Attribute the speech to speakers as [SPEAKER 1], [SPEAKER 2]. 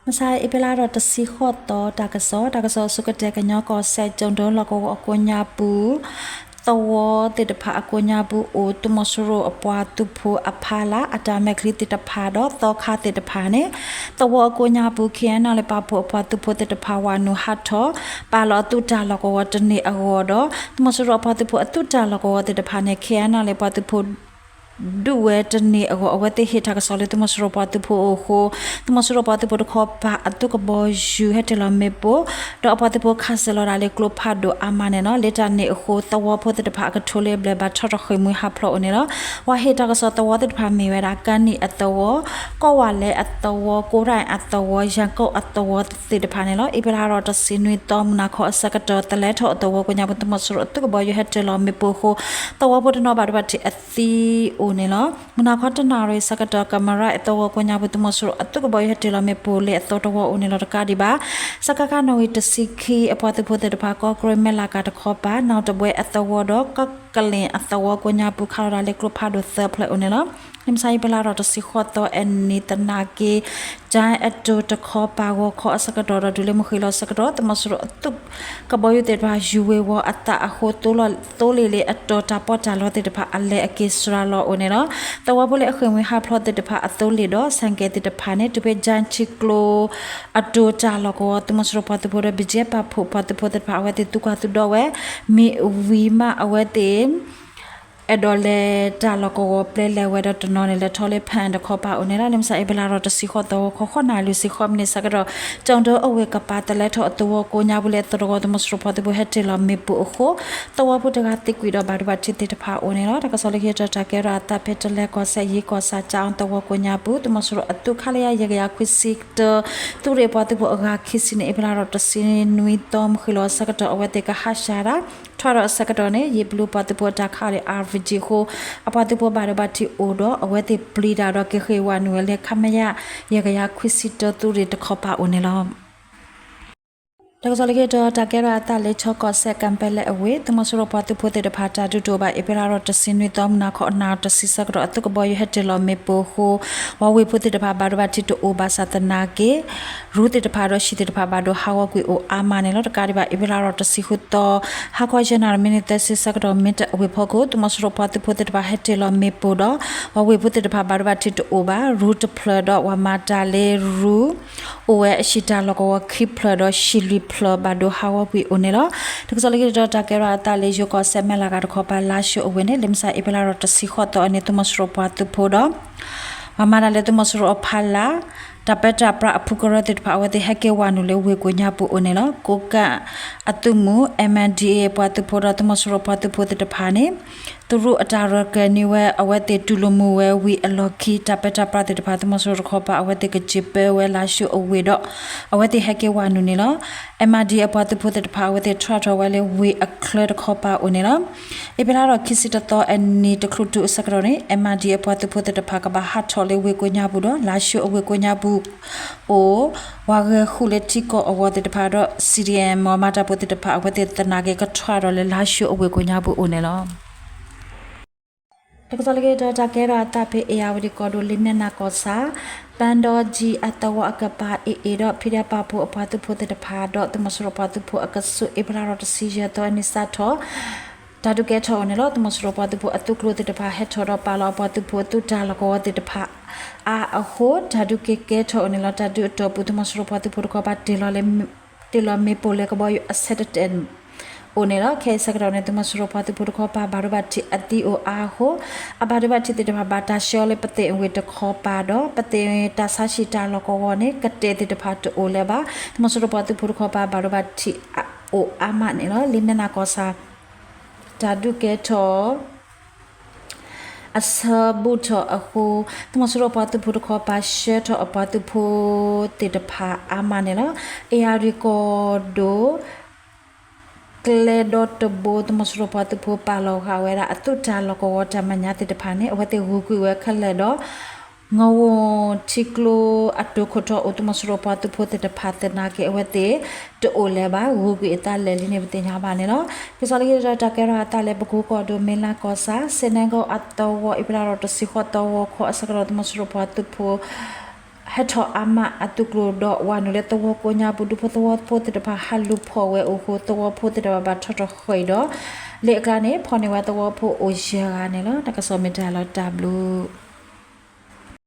[SPEAKER 1] Masai ibelara ta si khoto takaso suka teka nyoko se jondo loko akonya bu tawo te de pha akonya bu o tumosuro apwa tupu aphala atame kriti ta pha do to kha te de pha ne tawo akonya bu khian na le pa pho apwa tupu te de pha wa nu hatho pa lo tu ta loko wa tne agodo tumosuro apwa tupu atu ta loko wa te de pha ne khian na le pa tupuดูเวทนี่เอาไว้ที่เหตุการณ์สอนเลยตัวมันสรุปว่าตัวผู้โคตัวมันสรุปว่าตัวผู้ขอพาตัวก็บอยจูเหตุเราไม่ปดดอกพอตัวผู้ข้าศึกเราได้กลัวพาดูอามาเนี่ยเนาะเลจานนี่โคตัวผู้ตัวพาก็ทุเรศเลยบัดชอบเคยมือหับพลอเนี่ยเนาะว่าเหตุการณ์สอนตัวตัวพามีเวลาการนี่ตัวก็ว่าเลยตัวกูไรตัวยังก็ตัวตัวพาเนี่ยเนาะอีเวลาเราจะสินุยตอมนักข้อสักตัวแต่แล้วตัวก็ยังตัวมันสรุปตัวก็บอยเหตุเราไม่ปดโคตัวผู้ตัวน้องบาดบัดที่ตีနေလောမနာခတ်နာရစကတကမရာအတော့ကိုညာဘတ်မဆရအတုကဘယဟတေလမေပိုလေအတော့တော့ဦးနေလောတကာဒီပါစကကနဝိတစီခီအပေါ်တဖို့တဲ့ပါကောကရမလာကတခောပါနောက်တပွဲအတော့တော့ကလင်အတော့ကိုညာပူခါရလေကလဖာဒိုသဖလေဦးနေလောนิมไซเปลาเราจะสิขอต่ออันนี้ตนาเกจายอดตะขอปาวขอสักดอดูเลมคุยลอสักดอตมสรตุกบอยู่เตว่ายูเววอัตตะโคโตเลอดตาปอจาลอเตตพะอัลเลอเกสราลอโอเนเนาะแต่ว่าบ่เลเคยมีหาพลอเตตพะอโตเลดอสังเกตตพะเนตุเปจานชิโกลอดจาลอก็ตมสรปะตโพระบิเจปะโพปะตโพตพะอเวติตุกะตุดอเวมีวีมาอเวติအဒေါ်လေတာလကောပလေလေဝဒတနော်လေထော်လေဖန်တခေါ်ပါဦးနေတာလမ်စာအဘလာရတစီခေါ်တော့ခေါ်နာလူစီခေါ်မနေစကတော့ကြောင်တော့အဝေကပါတလဲထော်အတော်ကိုညာဘူးလေတော်တော့မစရဖတ်ဘူးဟက်တလမေပူခိုတော်ဘူးတကတိကွီတော့ဘာဘာချစ်တဲ့ဖာဦးနေတော့တကဆော်လေခေတကဲရတာဖက်တလဲကောဆက်ရီကောစာကြောင်တော်ကိုညာဘူးတမစရအတုခါလျာရရခွစစ်တူရေပတ်ဘူးအကခိစနေအဘလာရတစီနွီတော်မခလောစကတော့အဝေတကဟာရှာရာထော်ရစကတော့နေရေဘလူပတ်ဘူးတခါလေ RVG ကိုအပတ်တူဘာရဘတီအိုတော့အဝဲတိပလီဒါတော့ကေခေဝနွေလေခမယရကရခွစစ်တတူရတခပါဦးနေလောတကယ်ဆိုလေတော့တကယ်ရတာလေချော့ကော့ဆက်ကံပလဲအဝေးတမစရပတ်ဖို့တဲ့ဖာတာတူတော့ပါအပရာတော့တစင်းဝတော့နာခေါနာတစီစကတော့အတုကဘောရဟက်တလမေပိုဟိုဝဝေဖို့တဲ့ဖာဘာရဘတီတူအိုဘာစတနာကေရူတဲ့ဖာတော့ရှိတဲ့ဖာဘာတော့ဟာဝကွေအိုအာမနေလို့တကားဒီပါအပရာတော့တစီခုတော့ဟာခွာချနာမီနီတစီစကတော့မင်တအဝေဖို့ကိုတမစရပတ်ဖို့တဲ့ဖာဟက်တလမေပိုတော့ဝဝေဖို့တဲ့ဖာဘာရဘတီတူအိုဘာရူတဖလတော့ဝမာတာလေရူအိုဝဲအရှိတာလောကဝခိဖလတော့ရှီလီဖလဘာဒိုဟာဝပီအိုနေလောတကယ်လို့တော့တကယ်ရတာလေယိုကောဆက်မလာကတော့ခေါ်ပါလာရှိအဝင်းနဲ့လမ်စာအပလာတော့တစီခေါ်တော့အနေတမစရပတ်တူဖို့တော့မမနာလေတမစရအဖလာတပတာပရအဖုကရတဲ့ပါဝတဲ့ဟကေဝနုလေဝေကိုညာပူအိုနေလောကိုကအတုမှု MNDA ပတ်တူဖို့တော့တမစရပတ်တူဖို့တဲ့ဖာနေသူတို့အတာရကနေဝဲအဝဲတဲ့တူလမှုဝဲဝီအလော်ခီတပတာပရတဲ့ပါတမစရခေါ်ပါအဝဲတဲ့ကချစ်ပဲဝဲလာရှိအဝေတော့အဝဲတဲ့ဟကေဝနုနေလော MNDA ပတ်တူဖို့တဲ့ပါဝဲတဲ့ထရထဝဲလေဝီအခလဒခေါ်ပါအိုနေလောအပလာတော့ခိစစ်တော့အနီတခလူတူစကရောနေ MNDA ပတ်တူဖို့တဲ့ပါကဘာဟတ်ထော်လေဝေကိုညာဘူးတော့လာရှိအဝေကိုညာဘူးအိုဝါဂခုလက်တီကိုအဝတ်တဲ့ဖာတော့ CDM မမတာပုတ်တဲ့ဖာအဝတ်တဲ့တနာကေကထွာတော့လေလာရှိအဝေကိုညာဘူးအိုနေလောတကယ်လို့တော့တကယ်ရတာဖေအယာဝဒီကောဒိုလင်းနာကောစာပန်တော်ဂျီအတဝအကပါအေတော့ဖိရပါဖို့အဖတ်ဖို့တဲ့ဖာတော့တမစရပတ်ဖို့အကဆုအပလာတော့စီရတော့နိစာတော့တာဒုကဲထောနေလို့တမစရပတ်ဖို့အတုကလို့တဲ့ဖာဟက်ထောတော့ပါလောပတ်ဖို့တူတာလကောတဲ့ဖာအာအဟိုတာဒုကဲထောနေလို့တာဒုတော့ပုတမစရပတ်ဖို့ကပါတေလလေတေလမေပိုလေကဘယအဆက်တဲ့โอเนล่ะเคสกรอเนตุมสรปะตุพุทธขอปาบารุบัติอติโออาโหอบารุบัติติตะบาตาชอเลปะเตเวตขอปาดอปะเตตาสาชิตาลกวเนกะเตติตะพาตุโอเลบาตุมสรปะตุพุทธขอปาบารุบัติโออามาเนล่ะลิมนาโกซาตาดุเกทอအစဘူထအခုတမစရပတ်ပုရခပါရှေထအပတ်ပုတေတဖာအာမနေလားအေယာရီကိုဒိုကလေဒတ်ဘိုတမစရပတ်ပုပါလောခဝဲရာအတုတာလကောတမညာတေတဖာနေအဝတေဟူကွေဝဲခလေတော့ငဝချီကလိုအတုခထအတမစရပတ်ပုတေတဖာတနာကေအဝတေတိုလေဘာဟူကွေတာလေလင်းနေပတင်ညာပါနေနော်ပြစလေးရတာကဲရတာလေဘကူကောဒိုမင်လာကောစာစနေကောအတောဝအပလာရတစီခတောဝခောအစကရတမစရပတ်ပု ฮัทอามาอตุกโรดอวานุเลตวโกญาบุดุพตวโพติตพาฮัลลุพอเวโอโคตวโพติตบาททคอยดอเลกาเนพอในวาตวโพโอเชียกาเนลตะกะซอเมดาลอดับลู